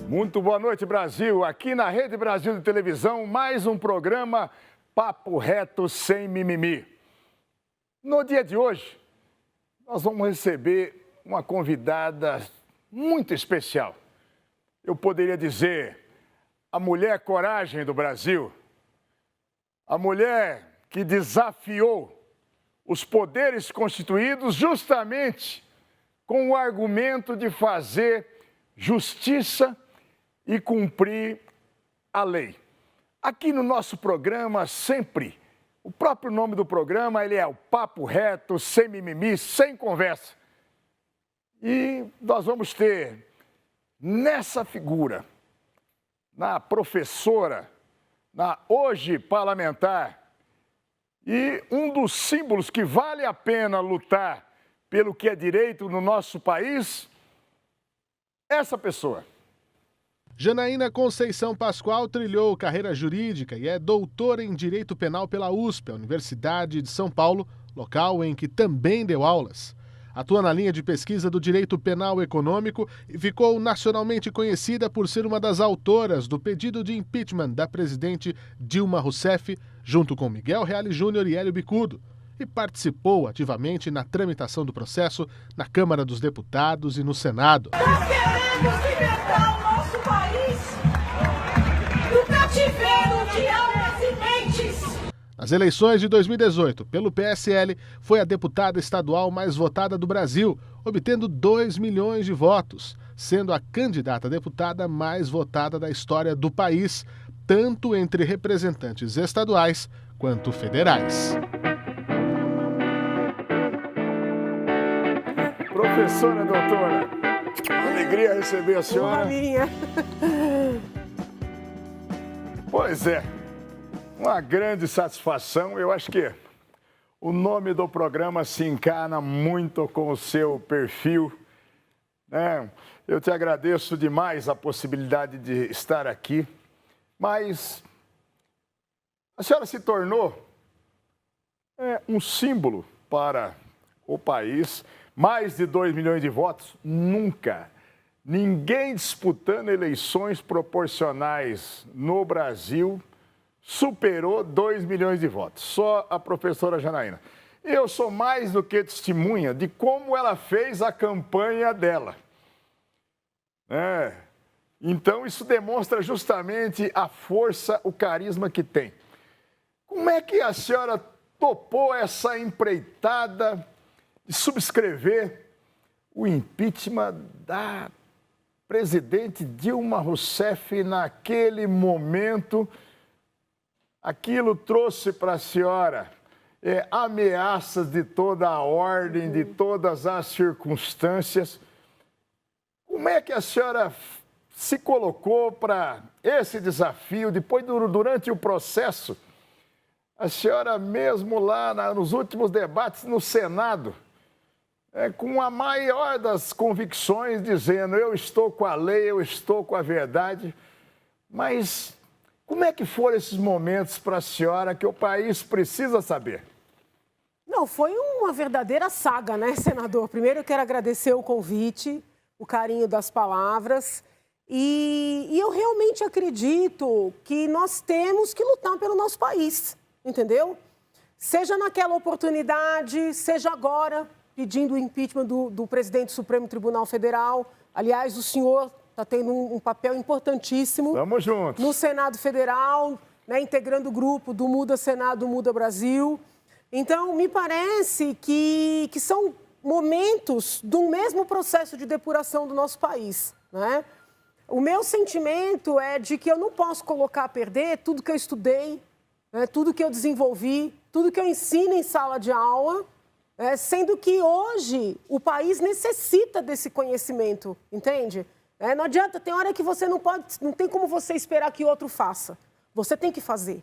Muito boa noite, Brasil. Aqui na Rede Brasil de Televisão, mais um programa Papo Reto Sem Mimimi. No dia de hoje, nós vamos receber uma convidada muito especial. Eu poderia dizer, a mulher coragem do Brasil. A mulher que desafiou os poderes constituídos justamente com o argumento de fazer justiça e cumprir a lei. Aqui no nosso programa, sempre, o próprio nome do programa, ele é o Papo Reto, sem mimimi, sem conversa. E nós vamos ter, nessa figura, na professora, na hoje parlamentar, e um dos símbolos que vale a pena lutar pelo que é direito no nosso país, essa pessoa. Janaína Conceição Pascoal trilhou carreira jurídica e é doutora em Direito Penal pela USP, a Universidade de São Paulo, local em que também deu aulas. Atua na linha de pesquisa do direito penal econômico e ficou nacionalmente conhecida por ser uma das autoras do pedido de impeachment da presidente Dilma Rousseff, junto com Miguel Reale Júnior e Hélio Bicudo, e participou ativamente na tramitação do processo na Câmara dos Deputados e no Senado. Nós queremos libertar o nosso país do cativeiro de almas e mentes. Nas eleições de 2018, pelo PSL, foi a deputada estadual mais votada do Brasil, obtendo 2 milhões de votos, sendo a candidata a deputada mais votada da história do país, tanto entre representantes estaduais quanto federais. Professora, doutora, alegria receber a senhora. Minha. Pois é, uma grande satisfação. Eu acho que o nome do programa se encarna muito com o seu perfil, né? Eu te agradeço demais a possibilidade de estar aqui, mas a senhora se tornou um símbolo para o país. Mais de 2 milhões de votos, nunca. Ninguém disputando eleições proporcionais no Brasil superou 2 milhões de votos. Só a professora Janaína. Eu sou mais do que testemunha de como ela fez a campanha dela. Então, isso demonstra justamente a força, o carisma que tem. Como é que a senhora topou essa empreitada de subscrever o impeachment da presidente Dilma Rousseff naquele momento? Aquilo trouxe para a senhora ameaças de toda a ordem, de todas as circunstâncias. Como é que a senhora se colocou para esse desafio? Depois, durante o processo, a senhora mesmo lá nos últimos debates no Senado, com a maior das convicções, dizendo: eu estou com a lei, eu estou com a verdade. Mas como é que foram esses momentos para a senhora que o país precisa saber? Não, foi uma verdadeira saga, né, senador? Primeiro eu quero agradecer o convite, o carinho das palavras. E eu realmente acredito que nós temos que lutar pelo nosso país, entendeu? Seja naquela oportunidade, seja agora, pedindo o impeachment do presidente do Supremo Tribunal Federal. Aliás, o senhor está tendo um papel importantíssimo. Vamos juntos. No Senado Federal, né, integrando o grupo do Muda Senado, Muda Brasil. Então, me parece que são momentos do mesmo processo de depuração do nosso país, né? O meu sentimento é de que eu não posso colocar a perder tudo que eu estudei, né, tudo que eu desenvolvi, tudo que eu ensino em sala de aula, sendo que hoje o país necessita desse conhecimento, entende? Não adianta, tem hora que você não tem como você esperar que outro faça. Você tem que fazer.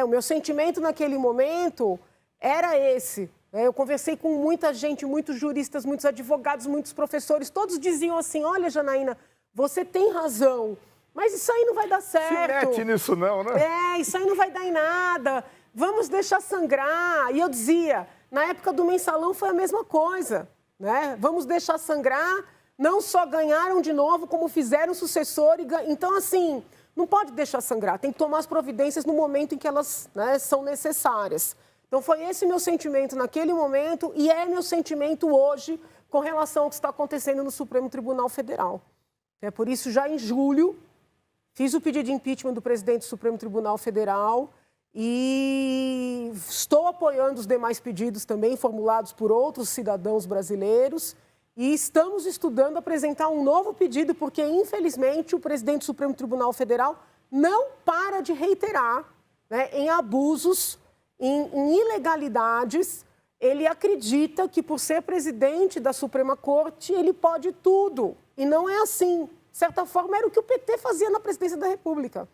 O meu sentimento naquele momento era esse. Eu conversei com muita gente, muitos juristas, muitos advogados, muitos professores, todos diziam assim, olha, Janaína, você tem razão, mas isso aí não vai dar certo. Se mete nisso não, né? Isso aí não vai dar em nada, vamos deixar sangrar. E eu dizia, na época do mensalão foi a mesma coisa, né? Vamos deixar sangrar, não só ganharam de novo, como fizeram o sucessor. Então, assim, não pode deixar sangrar, tem que tomar as providências no momento em que elas, né, são necessárias. Então, foi esse meu sentimento naquele momento e é meu sentimento hoje com relação ao que está acontecendo no Supremo Tribunal Federal. É por isso, já em julho, fiz o pedido de impeachment do presidente do Supremo Tribunal Federal e estou apoiando os demais pedidos também formulados por outros cidadãos brasileiros e estamos estudando apresentar um novo pedido porque, infelizmente, o presidente do Supremo Tribunal Federal não para de reiterar, né, em abusos, em ilegalidades. Ele acredita que, por ser presidente da Suprema Corte, ele pode tudo. E não é assim. De certa forma, era o que o PT fazia na presidência da República.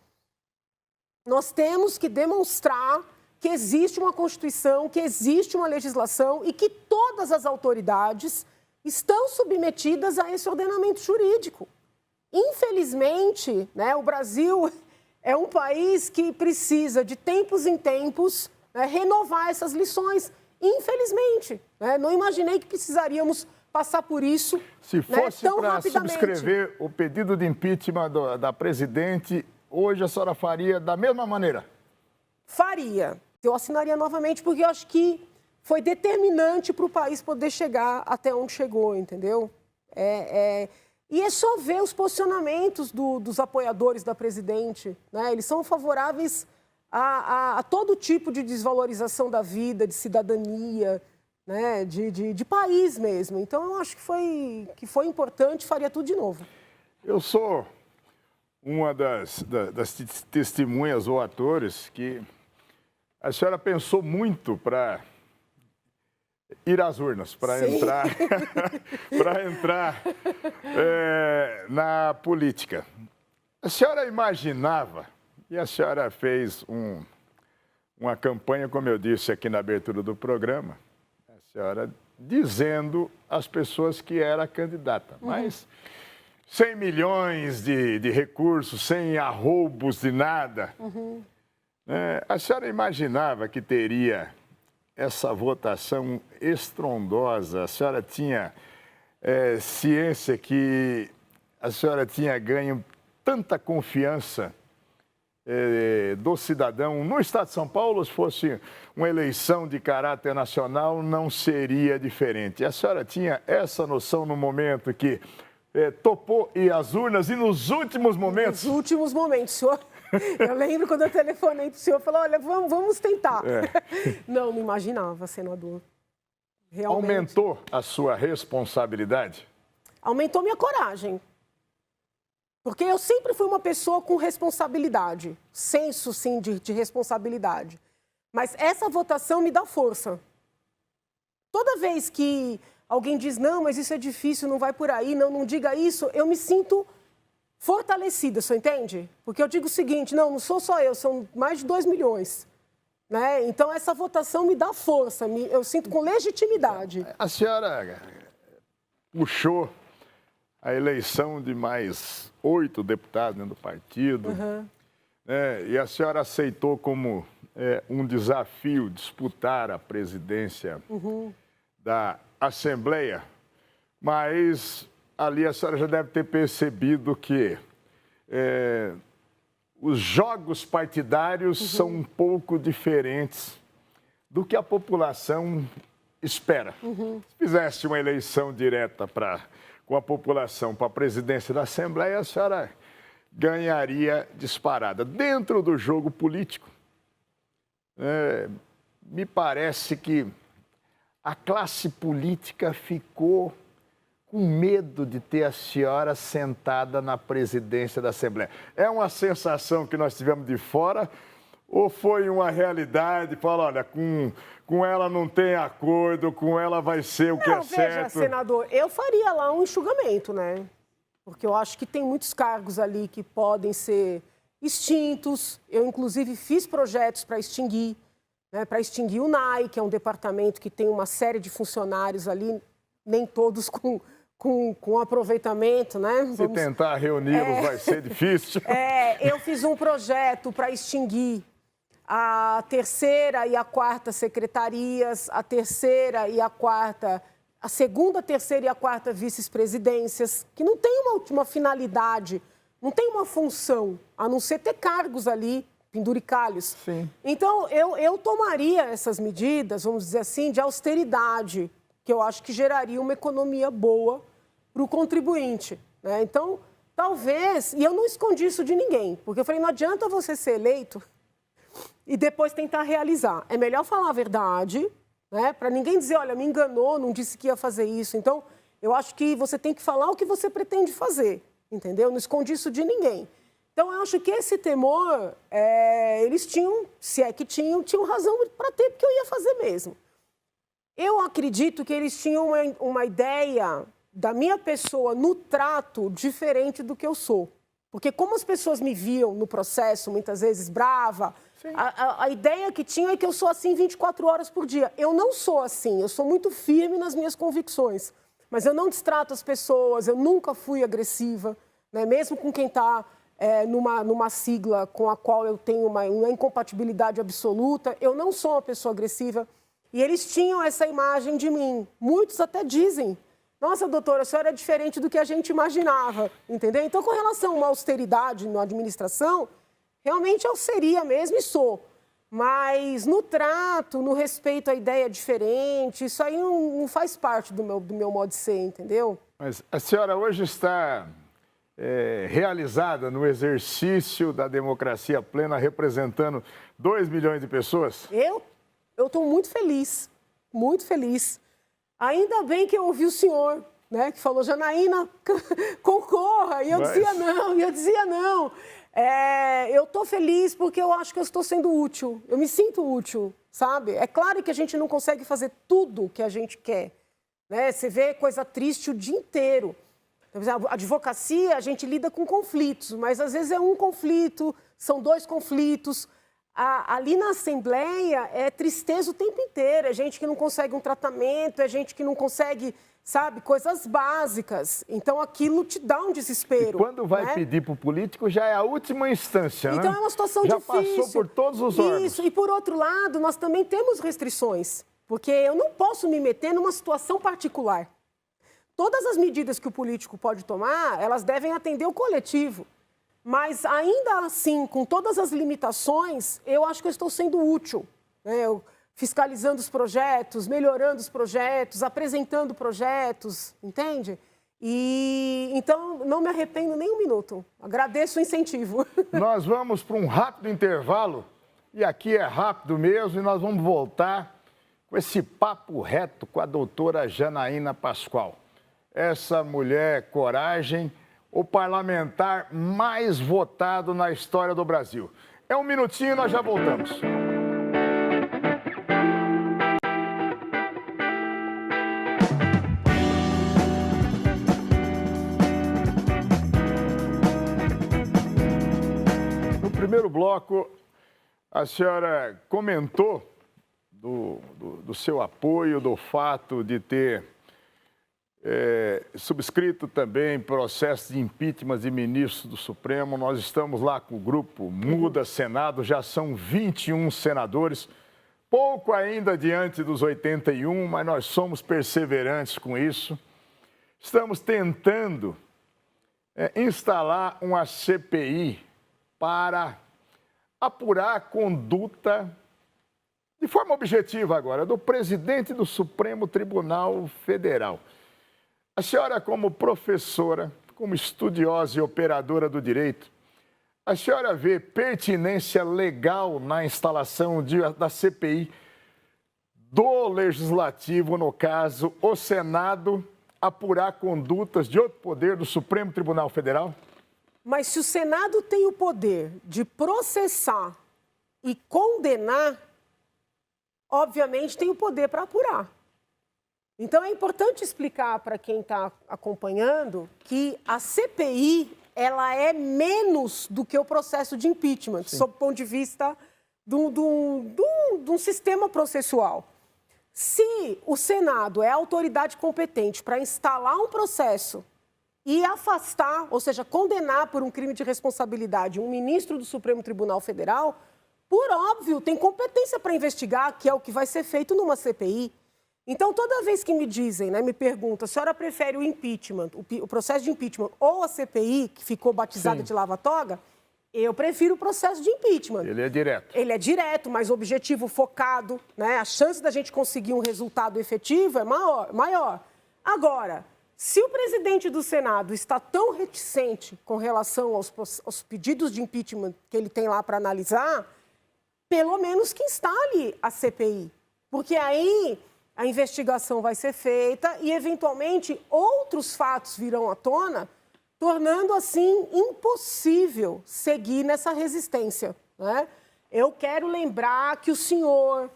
Nós temos que demonstrar que existe uma Constituição, que existe uma legislação e que todas as autoridades estão submetidas a esse ordenamento jurídico. Infelizmente, né, o Brasil é um país que precisa, de tempos em tempos, renovar essas lições. Infelizmente, não imaginei que precisaríamos passar por isso. Se fosse para subscrever o pedido de impeachment da presidente, hoje a senhora faria da mesma maneira? Faria. Eu assinaria novamente porque eu acho que foi determinante para o país poder chegar até onde chegou, entendeu? E é só ver os posicionamentos dos apoiadores da presidente, né? Eles são favoráveis a todo tipo de desvalorização da vida, de cidadania, né? de país mesmo. Então, eu acho que foi importante, faria tudo de novo. Eu sou uma das testemunhas ou atores que a senhora pensou muito para ir às urnas, para entrar, na política. A senhora imaginava, e a senhora fez uma campanha, como eu disse aqui na abertura do programa, a senhora dizendo às pessoas que era candidata, mas sem milhões de recursos, sem arroubos de nada. A senhora imaginava que teria essa votação estrondosa? A senhora tinha ciência que a senhora tinha ganho tanta confiança do cidadão? No Estado de São Paulo, se fosse uma eleição de caráter nacional, não seria diferente. A senhora tinha essa noção no momento que topou ir às urnas e nos últimos momentos? Nos últimos momentos, senhor. Eu lembro quando eu telefonei para o senhor, falou, olha, vamos tentar. Não imaginava, senador. Realmente. Aumentou a sua responsabilidade? Aumentou minha coragem. Porque eu sempre fui uma pessoa com responsabilidade, senso, sim, de responsabilidade. Mas essa votação me dá força. Toda vez que alguém diz, não, mas isso é difícil, não vai por aí, não diga isso, eu me sinto fortalecida, você entende? Porque eu digo o seguinte, não sou só eu, são mais de 2 milhões. Né? Então, essa votação me dá força, eu sinto com legitimidade. A senhora puxou a eleição de mais 8 deputados dentro do partido, né? E a senhora aceitou como um desafio disputar a presidência da Assembleia, mas ali a senhora já deve ter percebido que os jogos partidários são um pouco diferentes do que a população espera. Se fizesse uma eleição direta com a população para a presidência da Assembleia, a senhora ganharia disparada. Dentro do jogo político, me parece que a classe política ficou com medo de ter a senhora sentada na presidência da Assembleia. É uma sensação que nós tivemos de fora ou foi uma realidade? Fala, olha, com ela não tem acordo, com ela vai ser o que é certo? Veja, senador, eu faria lá um enxugamento, né? porque eu acho que tem muitos cargos ali que podem ser extintos. Eu, inclusive, fiz projetos para extinguir, né, para extinguir o NAI, que é um departamento que tem uma série de funcionários ali, nem todos com aproveitamento, né? Se tentar reuni-los vai ser difícil. Eu fiz um projeto para extinguir a terceira e a quarta secretarias, a segunda, terceira e a quarta vice-presidências, que não tem uma finalidade, não tem uma função, a não ser ter cargos ali, penduricalhos. Sim. Então, eu tomaria essas medidas, vamos dizer assim, de austeridade, que eu acho que geraria uma economia boa para o contribuinte, né? Então, talvez, e eu não escondi isso de ninguém, porque eu falei, não adianta você ser eleito e depois tentar realizar. É melhor falar a verdade, né? Para ninguém dizer, olha, me enganou, não disse que ia fazer isso. Então, eu acho que você tem que falar o que você pretende fazer, entendeu? Não escondi isso de ninguém. Então, eu acho que esse temor, eles tinham, se é que tinham razão para ter, porque eu ia fazer mesmo. Eu acredito que eles tinham uma ideia da minha pessoa no trato diferente do que eu sou. Porque como as pessoas me viam no processo, muitas vezes brava, a ideia que tinha é que eu sou assim 24 horas por dia. Eu não sou assim, eu sou muito firme nas minhas convicções. Mas eu não destrato as pessoas, eu nunca fui agressiva, né? Mesmo com quem está numa sigla com a qual eu tenho uma incompatibilidade absoluta, eu não sou uma pessoa agressiva. E eles tinham essa imagem de mim. Muitos até dizem, nossa, doutora, a senhora é diferente do que a gente imaginava, entendeu? Então, com relação a uma austeridade na administração, realmente eu seria mesmo e sou. Mas no trato, no respeito à ideia diferente, isso aí não faz parte do meu modo de ser, entendeu? Mas a senhora hoje está realizada no exercício da democracia plena, representando 2 milhões de pessoas? Eu estou muito feliz, muito feliz. Ainda bem que eu ouvi o senhor, né, que falou, Janaína, concorra. E eu dizia não. Eu estou feliz porque eu acho que eu estou sendo útil. Eu me sinto útil, sabe? É claro que a gente não consegue fazer tudo o que a gente quer, né? Você vê coisa triste o dia inteiro. A advocacia, a gente lida com conflitos, mas às vezes é um conflito, são 2 conflitos. Ali na Assembleia é tristeza o tempo inteiro, é gente que não consegue um tratamento, é gente que não consegue, sabe, coisas básicas. Então aquilo te dá um desespero. E quando vai, né? pedir para o político já é a última instância, então, né? é uma situação já difícil. Já passou por todos os órgãos. Isso, e por outro lado, nós também temos restrições, porque eu não posso me meter numa situação particular. Todas as medidas que o político pode tomar, elas devem atender o coletivo. Mas, ainda assim, com todas as limitações, eu acho que eu estou sendo útil, né? Fiscalizando os projetos, melhorando os projetos, apresentando projetos, entende? E então, não me arrependo nem um minuto. Agradeço o incentivo. Nós vamos para um rápido intervalo, e aqui é rápido mesmo, e nós vamos voltar com esse papo reto com a doutora Janaína Pascoal. Essa mulher, coragem, o parlamentar mais votado na história do Brasil. É um minutinho e nós já voltamos. No primeiro bloco, a senhora comentou do seu apoio, do fato de ter subscrito também processo de impeachment de ministros do Supremo. Nós estamos lá com o grupo Muda Senado, já são 21 senadores, pouco ainda diante dos 81, mas nós somos perseverantes com isso. Estamos tentando instalar uma CPI para apurar a conduta, de forma objetiva agora, do presidente do Supremo Tribunal Federal. A senhora, como professora, como estudiosa e operadora do direito, a senhora vê pertinência legal na instalação da CPI do Legislativo, no caso, o Senado, apurar condutas de outro poder do Supremo Tribunal Federal? Mas se o Senado tem o poder de processar e condenar, obviamente tem o poder para apurar. Então, é importante explicar para quem está acompanhando que a CPI ela é menos do que o processo de impeachment, sob o ponto de vista de um sistema processual. Se o Senado é a autoridade competente para instalar um processo e afastar, ou seja, condenar por um crime de responsabilidade um ministro do Supremo Tribunal Federal, por óbvio, tem competência para investigar, que é o que vai ser feito numa CPI. Então, toda vez que me dizem, me perguntam, a senhora prefere o impeachment, o processo de impeachment ou a CPI, que ficou batizada de lava-toga, eu prefiro o processo de impeachment. Ele é direto. Ele é direto, mais objetivo, focado, A chance da gente conseguir um resultado efetivo é maior. Agora, se o presidente do Senado está tão reticente com relação aos pedidos de impeachment que ele tem lá para analisar, pelo menos que instale a CPI. Porque aí a investigação vai ser feita e, eventualmente, outros fatos virão à tona, tornando, assim, impossível seguir nessa resistência. Eu quero lembrar que o senhor,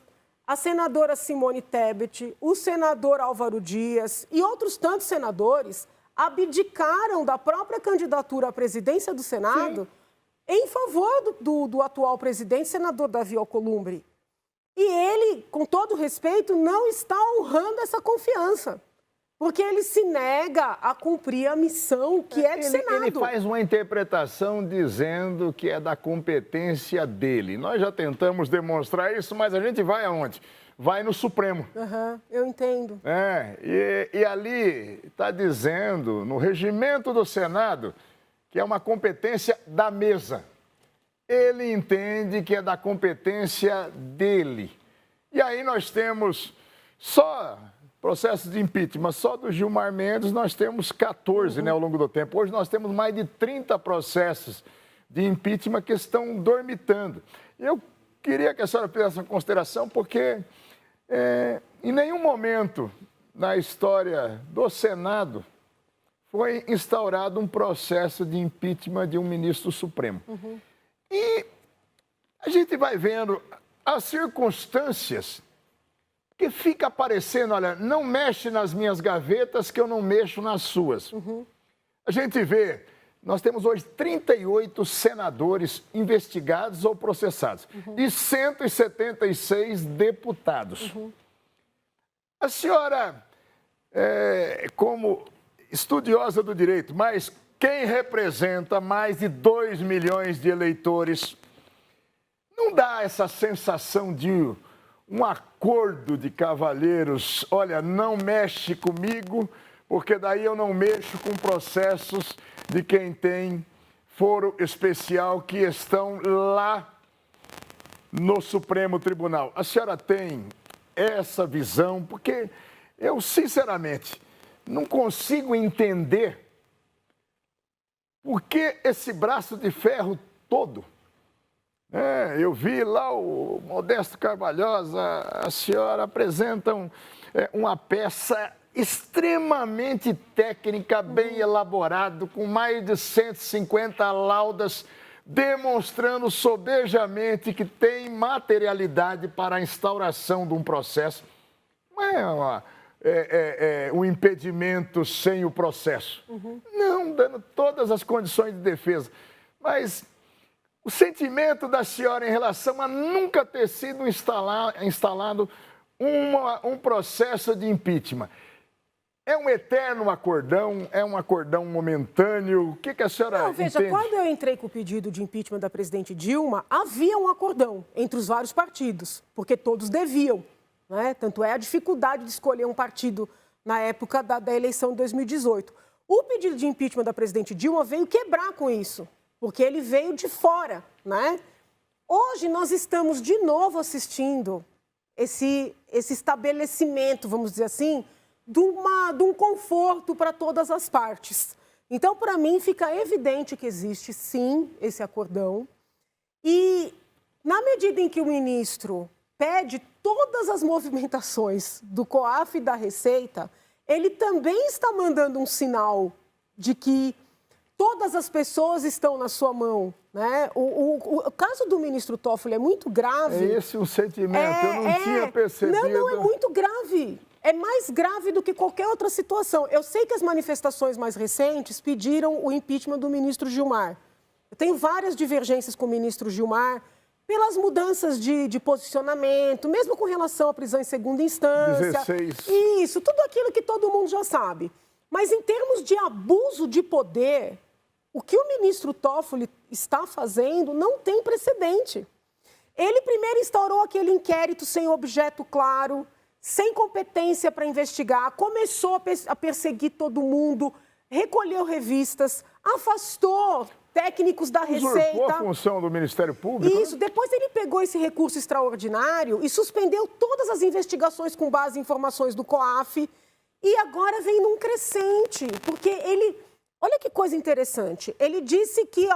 a senadora Simone Tebet, o senador Álvaro Dias e outros tantos senadores abdicaram da própria candidatura à presidência do Senado em favor do atual presidente, senador Davi Alcolumbre. E ele, com todo respeito, não está honrando essa confiança. Porque ele se nega a cumprir a missão que é do Senado. Ele faz uma interpretação dizendo que é da competência dele. Nós já tentamos demonstrar isso, mas a gente vai aonde? Vai no Supremo. Eu entendo. E ali está dizendo, no regimento do Senado, que é uma competência da mesa. Ele entende que é da competência dele. E aí nós temos só processo de impeachment, só do Gilmar Mendes nós temos 14 ao longo do tempo. Hoje nós temos mais de 30 processos de impeachment que estão dormitando. Eu queria que a senhora fizesse uma consideração, porque em nenhum momento na história do Senado foi instaurado um processo de impeachment de um ministro supremo. E a gente vai vendo as circunstâncias que fica aparecendo, olha, não mexe nas minhas gavetas que eu não mexo nas suas. A gente vê, nós temos hoje 38 senadores investigados ou processados e 176 deputados. A senhora, como estudiosa do direito, mas quem representa mais de 2 milhões de eleitores, não dá essa sensação de um acordo de cavalheiros? Olha, não mexe comigo, porque daí eu não mexo com processos de quem tem foro especial que estão lá no Supremo Tribunal. A senhora tem essa visão? Porque eu, sinceramente, não consigo entender por que esse braço de ferro todo. Eu vi lá o Modesto Carvalhosa, a senhora apresenta uma peça extremamente técnica, bem elaborada, com mais de 150 laudas, demonstrando sobejamente que tem materialidade para a instauração de um processo. Não é um impedimento sem o processo. Não, dando todas as condições de defesa. Mas o sentimento da senhora em relação a nunca ter sido instalado um processo de impeachment, é um eterno acordão? É um acordão momentâneo? O que a senhora entende? Veja, quando eu entrei com o pedido de impeachment da presidente Dilma, havia um acordão entre os vários partidos, porque todos deviam. Tanto é a dificuldade de escolher um partido na época da eleição de 2018. O pedido de impeachment da presidente Dilma veio quebrar com isso, porque ele veio de fora. Hoje nós estamos de novo assistindo esse estabelecimento, vamos dizer assim, de um conforto para todas as partes. Então, para mim, fica evidente que existe, sim, esse acordão. E, na medida em que o ministro pede todas as movimentações do COAF e da Receita, ele também está mandando um sinal de que todas as pessoas estão na sua mão. O caso do ministro Toffoli é muito grave. É esse o sentimento, eu não tinha percebido. Não, é muito grave. é mais grave do que qualquer outra situação. Eu sei que as manifestações mais recentes pediram o impeachment do ministro Gilmar. Eu tenho várias divergências com o ministro Gilmar, pelas mudanças de posicionamento, mesmo com relação à prisão em segunda instância. 16. Isso, tudo aquilo que todo mundo já sabe. Mas em termos de abuso de poder, o que o ministro Toffoli está fazendo não tem precedente. Ele primeiro instaurou aquele inquérito sem objeto claro, sem competência para investigar, começou a perseguir todo mundo, recolheu revistas, afastou técnicos da Usurpou Receita. a função do Ministério Público. Isso, depois ele pegou esse recurso extraordinário e suspendeu todas as investigações com base em informações do COAF e agora vem num crescente, porque ele... Olha que coisa interessante, ele disse que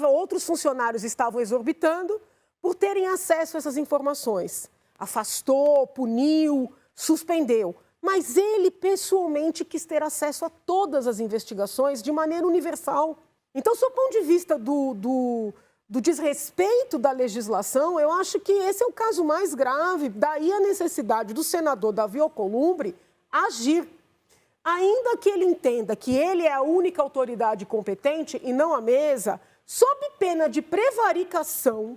outros funcionários estavam exorbitando por terem acesso a essas informações. Afastou, puniu, suspendeu. Mas ele, pessoalmente, quis ter acesso a todas as investigações de maneira universal. Então, sob o ponto de vista do desrespeito da legislação, eu acho que esse é o caso mais grave. Daí a necessidade do senador Davi Alcolumbre agir. Ainda que ele entenda que ele é a única autoridade competente e não a mesa, sob pena de prevaricação,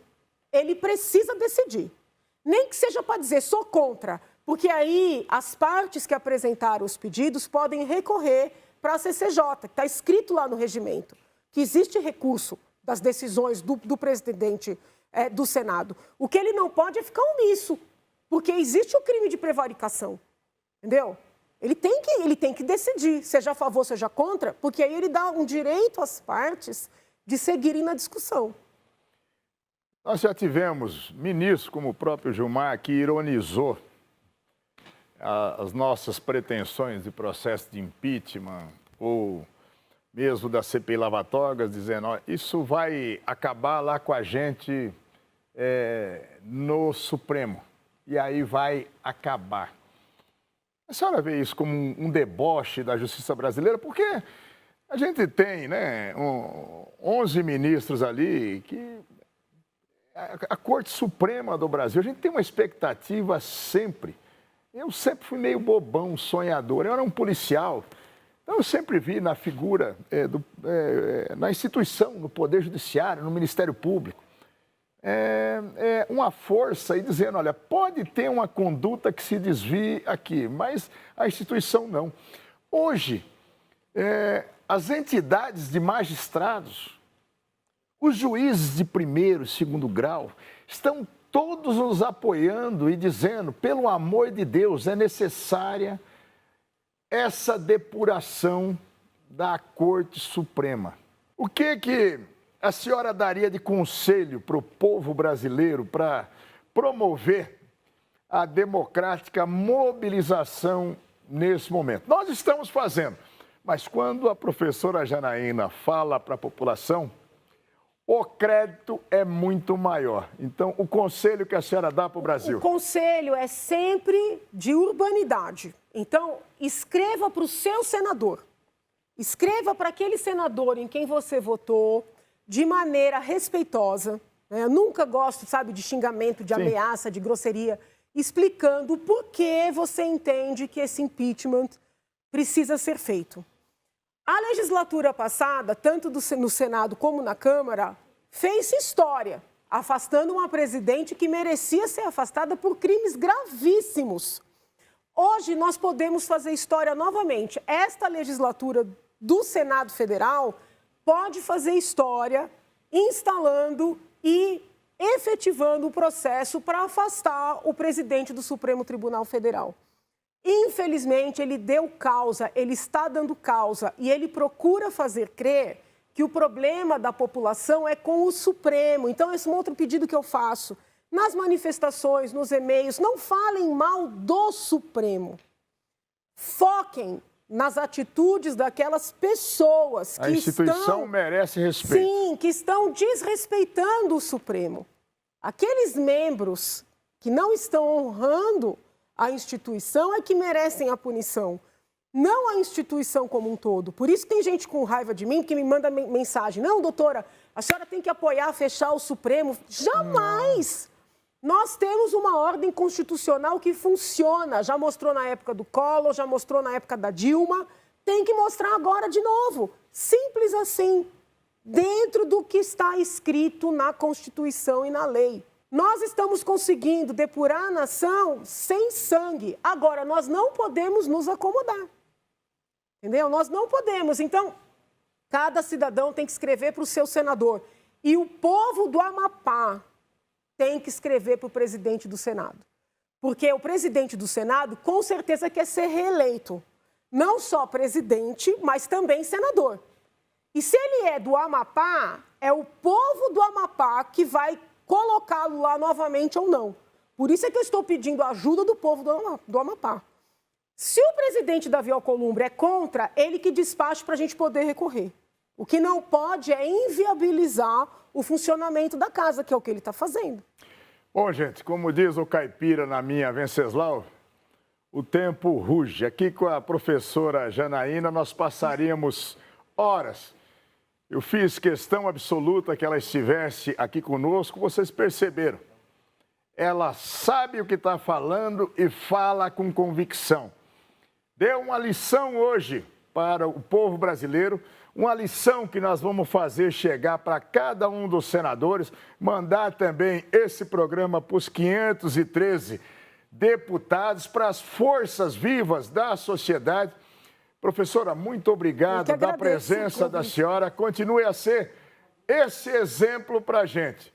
ele precisa decidir. Nem que seja para dizer, sou contra, porque aí as partes que apresentaram os pedidos podem recorrer para a CCJ, que está escrito lá no regimento, que existe recurso das decisões do presidente do Senado. O que ele não pode é ficar omisso, porque existe o crime de prevaricação, entendeu? Ele tem que decidir, seja a favor, seja contra, porque aí ele dá um direito às partes de seguirem na discussão. Nós já tivemos ministros, como o próprio Gilmar, que ironizou as nossas pretensões de processo de impeachment, ou mesmo da CPI Lava Togas, dizendo, ó, isso vai acabar lá com a gente no Supremo, e aí vai acabar. A senhora vê isso como um deboche da justiça brasileira? Porque a gente tem 11 ministros ali que... A Corte Suprema do Brasil, a gente tem uma expectativa sempre. Eu sempre fui meio bobão, sonhador. Eu era um policial. Então, eu sempre vi na figura, na instituição, no Poder Judiciário, no Ministério Público, uma força e dizendo, olha, pode ter uma conduta que se desvie aqui, mas a instituição não. Hoje, as entidades de magistrados, os juízes de primeiro e segundo grau, estão todos nos apoiando e dizendo, pelo amor de Deus, é necessária essa depuração da Corte Suprema. O que a senhora daria de conselho para o povo brasileiro para promover a democrática mobilização nesse momento? Nós estamos fazendo, mas quando a professora Janaína fala para a população, o crédito é muito maior. Então, o conselho que a senhora dá para o Brasil? O conselho é sempre de urbanidade. Então, escreva para o seu senador. Escreva para aquele senador em quem você votou de maneira respeitosa. Eu nunca gosto, sabe, de xingamento, de ameaça, de grosseria, explicando por que você entende que esse impeachment precisa ser feito. A legislatura passada, tanto no Senado como na Câmara, fez história, afastando uma presidente que merecia ser afastada por crimes gravíssimos. Hoje, nós podemos fazer história novamente. Esta legislatura do Senado Federal pode fazer história instalando e efetivando o processo para afastar o presidente do Supremo Tribunal Federal. Infelizmente, ele deu causa, ele está dando causa e ele procura fazer crer que o problema da população é com o Supremo. Então, esse é um outro pedido que eu faço. Nas manifestações, nos e-mails, não falem mal do Supremo. Foquem nas atitudes daquelas pessoas que a instituição merece respeito. Sim, que estão desrespeitando o Supremo. Aqueles membros que não estão honrando a instituição é que merecem a punição, não a instituição como um todo. Por isso tem gente com raiva de mim que me manda mensagem. Não, doutora, a senhora tem que apoiar, fechar o Supremo. Jamais! Nós temos uma ordem constitucional que funciona. Já mostrou na época do Collor, já mostrou na época da Dilma. Tem que mostrar agora de novo. Simples assim. Dentro do que está escrito na Constituição e na lei. Nós estamos conseguindo depurar a nação sem sangue. Agora, nós não podemos nos acomodar. Entendeu? Nós não podemos. Então, cada cidadão tem que escrever para o seu senador. E o povo do Amapá tem que escrever para o presidente do Senado. Porque o presidente do Senado, com certeza, quer ser reeleito. Não só presidente, mas também senador. E se ele é do Amapá, é o povo do Amapá que vai colocá-lo lá novamente ou não. Por isso é que eu estou pedindo a ajuda do povo do Amapá. Se o presidente Davi Alcolumbre é contra, ele que despache para a gente poder recorrer. O que não pode é inviabilizar o funcionamento da casa, que é o que ele está fazendo. Bom, gente, como diz o caipira na minha Venceslau, o tempo ruge. Aqui com a professora Janaína nós passaríamos horas. Eu fiz questão absoluta que ela estivesse aqui conosco, vocês perceberam. Ela sabe o que está falando e fala com convicção. Deu uma lição hoje para o povo brasileiro, uma lição que nós vamos fazer chegar para cada um dos senadores, mandar também esse programa para os 513 deputados, para as forças vivas da sociedade. Professora, muito obrigado da presença da senhora. Continue a ser esse exemplo para a gente.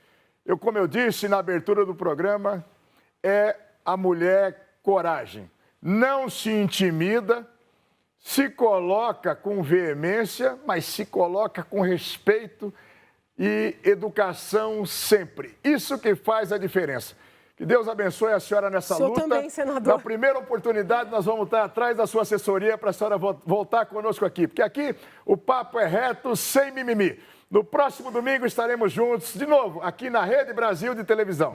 Como eu disse na abertura do programa, é a mulher coragem. Não se intimida, se coloca com veemência, mas se coloca com respeito e educação sempre. Isso que faz a diferença. Que Deus abençoe a senhora nessa luta. Também, senador. Na primeira oportunidade, nós vamos estar atrás da sua assessoria para a senhora voltar conosco aqui. Porque aqui o papo é reto, sem mimimi. No próximo domingo estaremos juntos, de novo, aqui na Rede Brasil de Televisão.